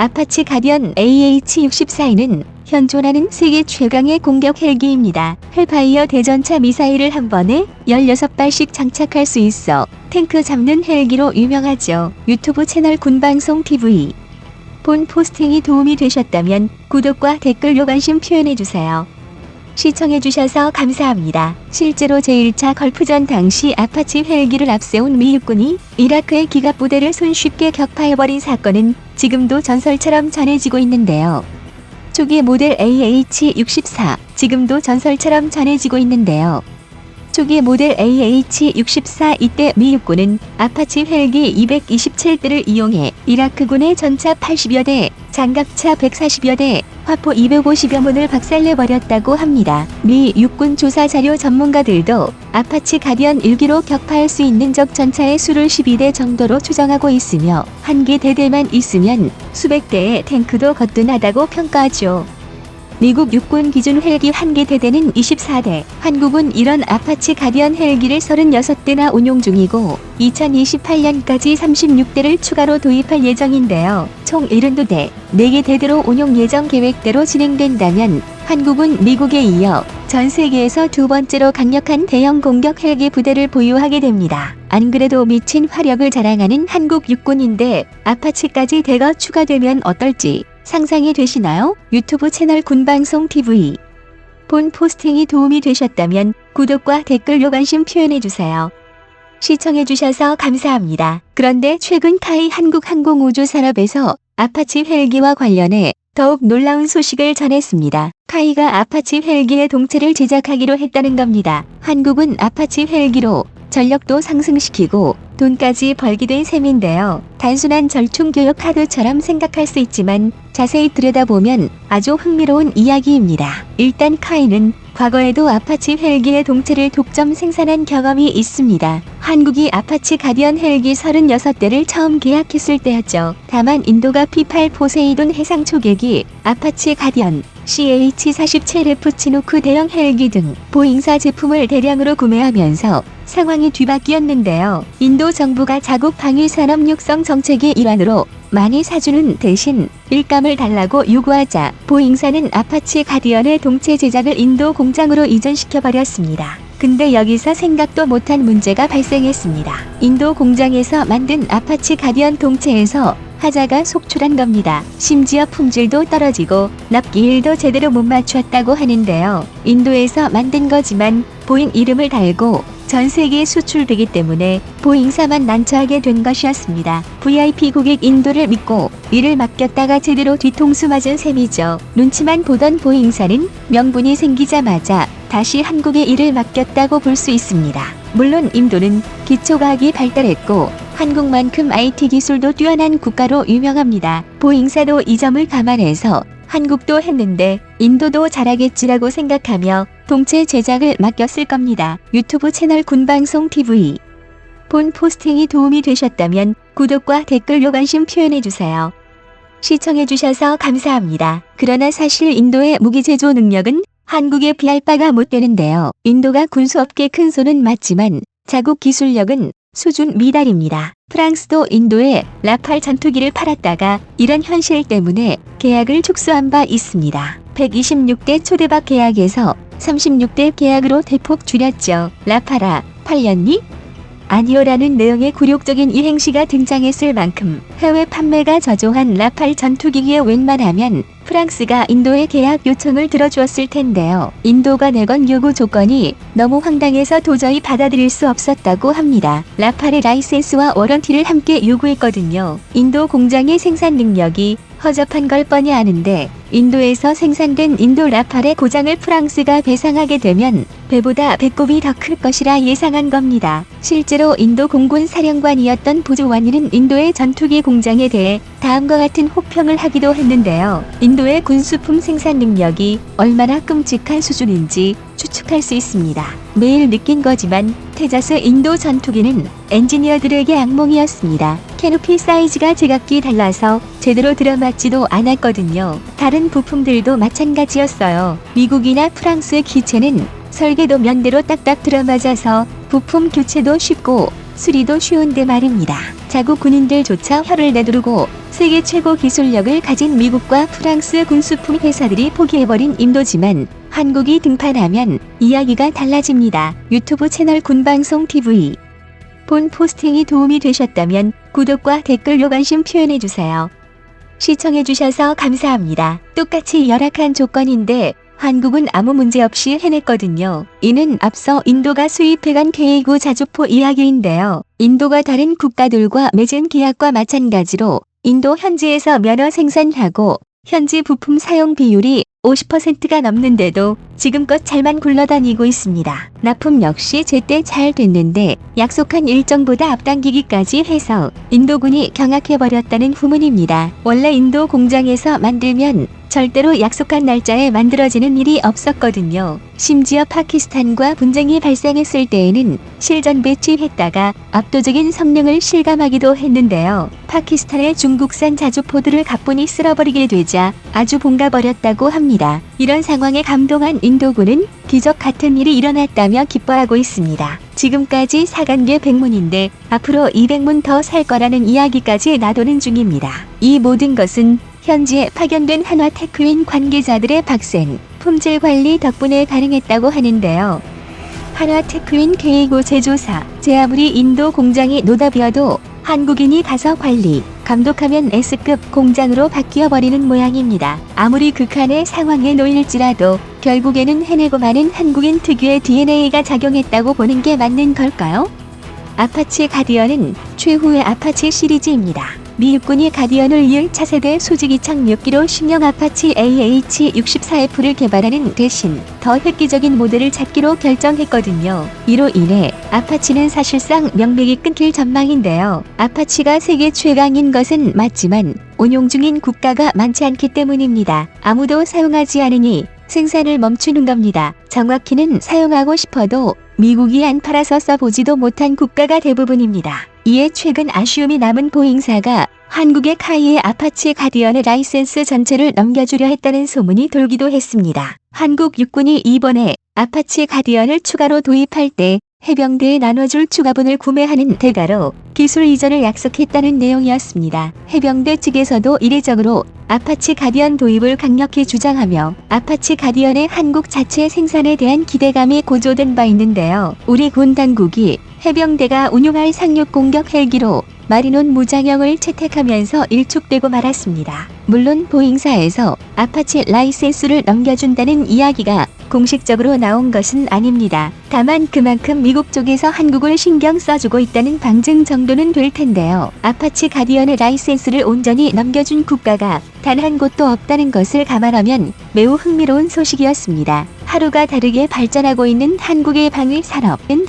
아파치 가디언 AH-64E는 현존하는 세계 최강의 공격 헬기입니다. 헬파이어 대전차 미사일을 한 번에 16발씩 장착할 수 있어 탱크 잡는 헬기로 유명하죠. 유튜브 채널 군방송 TV. 본 포스팅이 도움이 되셨다면 구독과 댓글로 관심 표현해주세요. 시청해주셔서 감사합니다. 실제로 제1차 걸프전 당시 아파치 헬기를 앞세운 미 육군이 이라크의 기갑부대를 손쉽게 격파해버린 사건은 지금도 전설처럼 전해지고 있는데요. 초기 모델 AH-64, 지금도 전설처럼 전해지고 있는데요. 초기 모델 AH-64 이때 미 육군은 아파치 헬기 227대를 이용해 이라크군의 전차 80여 대, 장갑차 140여 대, 화포 250여 문을 박살내버렸다고 합니다. 미 육군 조사 자료 전문가들도 아파치 가디언 1기로 격파할 수 있는 적 전차의 수를 12대 정도로 추정하고 있으며 한 개 대대만 있으면 수백 대의 탱크도 거뜬하다고 평가하죠. 미국 육군 기준 헬기 한 개 대대는 24대, 한국은 이런 아파치 가디언 헬기를 36대나 운용 중이고 2028년까지 36대를 추가로 도입할 예정인데요. 총 72대, 4개 대대로 운용 예정 계획대로 진행된다면 한국은 미국에 이어 전 세계에서 두 번째로 강력한 대형 공격 헬기 부대를 보유하게 됩니다. 안 그래도 미친 화력을 자랑하는 한국 육군인데 아파치까지 대거 추가되면 어떨지 상상이 되시나요? 유튜브 채널 군방송 TV. 본 포스팅이 도움이 되셨다면 구독과 댓글로 관심 표현해주세요. 시청해주셔서 감사합니다. 그런데 최근 카이 한국항공우주산업에서 아파치 헬기와 관련해 더욱 놀라운 소식을 전했습니다. 카이가 아파치 헬기의 동체를 제작하기로 했다는 겁니다. 한국은 아파치 헬기로 전력도 상승시키고 돈까지 벌게 된 셈인데요. 단순한 절충교육 카드처럼 생각할 수 있지만 자세히 들여다보면 아주 흥미로운 이야기입니다. 일단 카이는 과거에도 아파치 헬기의 동체를 독점 생산한 경험이 있습니다. 한국이 아파치 가디언 헬기 36대를 처음 계약했을 때였죠. 다만 인도가 P-8 포세이돈 해상 초계기, 아파치 가디언, CH-47F 치누크 대형 헬기 등 보잉사 제품을 대량으로 구매하면서 상황이 뒤바뀌었는데요. 인도 정부가 자국 방위 산업 육성 정책의 일환으로 많이 사주는 대신 일감을 달라고 요구하자 보잉사는 아파치 가디언의 동체 제작을 인도 공장으로 이전시켜버렸습니다. 근데 여기서 생각도 못한 문제가 발생했습니다. 인도 공장에서 만든 아파치 가디언 동체에서 하자가 속출한 겁니다. 심지어 품질도 떨어지고 납기일도 제대로 못 맞췄다고 하는데요. 인도에서 만든 거지만 보잉 이름을 달고 전 세계에 수출되기 때문에 보잉사만 난처하게 된 것이었습니다. VIP 고객 인도를 믿고 일을 맡겼다가 제대로 뒤통수 맞은 셈이죠. 눈치만 보던 보잉사는 명분이 생기자마자 다시 한국에 일을 맡겼다고 볼 수 있습니다. 물론 인도는 기초과학이 발달했고 한국만큼 IT 기술도 뛰어난 국가로 유명합니다. 보잉사도 이 점을 감안해서 한국도 했는데 인도도 잘하겠지라고 생각하며 동체 제작을 맡겼을 겁니다. 유튜브 채널 군방송 TV. 본 포스팅이 도움이 되셨다면 구독과 댓글로 관심 표현해주세요. 시청해주셔서 감사합니다. 그러나 사실 인도의 무기 제조 능력은 한국에 비할 바가 못 되는데요. 인도가 군수업계 큰 손은 맞지만 자국 기술력은 수준 미달입니다. 프랑스도 인도에 라팔 전투기를 팔았다가 이런 현실 때문에 계약을 축소한 바 있습니다. 126대 초대박 계약에서 36대 계약으로 대폭 줄였죠. 라팔아, 팔렸니? 아니요라는 내용의 굴욕적인 이행시가 등장했을 만큼 해외 판매가 저조한 라팔 전투기기에 웬만하면 프랑스가 인도에 계약 요청을 들어주었을 텐데요. 인도가 내건 요구 조건이 너무 황당해서 도저히 받아들일 수 없었다고 합니다. 라팔의 라이센스와 워런티를 함께 요구했거든요. 인도 공장의 생산 능력이 허접한 걸 뻔히 아는데 인도에서 생산된 인도 라팔의 고장을 프랑스가 배상하게 되면 배보다 배꼽이 더 클 것이라 예상한 겁니다. 실제로 인도 공군 사령관이었던 보조원인은 인도의 전투기 공장에 대해 다음과 같은 혹평을 하기도 했는데요. 인도의 군수품 생산 능력이 얼마나 끔찍한 수준인지 추측할 수 있습니다. 매일 느낀 거지만 테자스 인도 전투기는 엔지니어들에게 악몽이었습니다. 캐노피 사이즈가 제각기 달라서 제대로 들어맞지도 않았거든요. 다른 부품들도 마찬가지였어요. 미국이나 프랑스의 기체는 설계도 면대로 딱딱 들어맞아서 부품 교체도 쉽고 수리도 쉬운데 말입니다. 자국 군인들조차 혀를 내두르고 세계 최고 기술력을 가진 미국과 프랑스 군수품 회사들이 포기해버린 인도지만 한국이 등판하면 이야기가 달라집니다. 유튜브 채널 군방송 TV. 본 포스팅이 도움이 되셨다면 구독과 댓글로 관심 표현해주세요. 시청해주셔서 감사합니다. 똑같이 열악한 조건인데 한국은 아무 문제 없이 해냈거든요. 이는 앞서 인도가 수입해간 K9 자주포 이야기인데요. 인도가 다른 국가들과 맺은 계약과 마찬가지로 인도 현지에서 면허 생산하고 현지 부품 사용 비율이 50%가 넘는데도 지금껏 잘만 굴러다니고 있습니다. 납품 역시 제때 잘 됐는데 약속한 일정보다 앞당기기까지 해서 인도군이 경악해버렸다는 후문입니다. 원래 인도 공장에서 만들면 절대로 약속한 날짜에 만들어지는 일이 없었거든요. 심지어 파키스탄과 분쟁이 발생했을 때에는 실전 배치했다가 압도적인 성능을 실감하기도 했는데요. 파키스탄의 중국산 자주포들을 가뿐히 쓸어버리게 되자 아주 본가버렸다고 합니다. 이런 상황에 감동한 인도군은 기적 같은 일이 일어났다며 기뻐하고 있습니다. 지금까지 사간 게 100문인데 앞으로 200문 더 살 거라는 이야기까지 나도는 중입니다. 이 모든 것은 현지에 파견된 한화테크윈 관계자들의 박생, 품질 관리 덕분에 가능했다고 하는데요. 한화테크윈 K9 제조사, 제 아무리 인도 공장이 노답이어도 한국인이 가서 관리, 감독하면 S급 공장으로 바뀌어버리는 모양입니다. 아무리 극한의 상황에 놓일지라도 결국에는 해내고 마는 한국인 특유의 DNA가 작용했다고 보는 게 맞는 걸까요? 아파치 가디언은 최후의 아파치 시리즈입니다. 미 육군이 가디언을 이을 차세대 수직 이착 6기로 신형 아파치 AH-64F를 개발하는 대신 더 획기적인 모델을 찾기로 결정했거든요. 이로 인해 아파치는 사실상 명맥이 끊길 전망인데요. 아파치가 세계 최강인 것은 맞지만 운용 중인 국가가 많지 않기 때문입니다. 아무도 사용하지 않으니 생산을 멈추는 겁니다. 정확히는 사용하고 싶어도 미국이 안 팔아서 써보지도 못한 국가가 대부분입니다. 이에 최근 아쉬움이 남은 보잉사가 한국의 카이의 아파치 가디언의 라이센스 전체를 넘겨주려 했다는 소문이 돌기도 했습니다. 한국 육군이 이번에 아파치 가디언을 추가로 도입할 때 해병대에 나눠줄 추가분을 구매하는 대가로 기술 이전을 약속했다는 내용이었습니다. 해병대 측에서도 이례적으로 아파치 가디언 도입을 강력히 주장하며 아파치 가디언의 한국 자체 생산에 대한 기대감이 고조된 바 있는데요. 우리 군 당국이 해병대가 운용할 상륙 공격 헬기로 마리논 무장형을 채택하면서 일축되고 말았습니다. 물론 보잉사에서 아파치 라이센스를 넘겨준다는 이야기가 공식적으로 나온 것은 아닙니다. 다만 그만큼 미국 쪽에서 한국을 신경 써주고 있다는 방증 정도는 될 텐데요. 아파치 가디언의 라이센스를 온전히 넘겨준 국가가 단 한 곳도 없다는 것을 감안하면 매우 흥미로운 소식이었습니다. 하루가 다르게 발전하고 있는 한국의 방위 산업은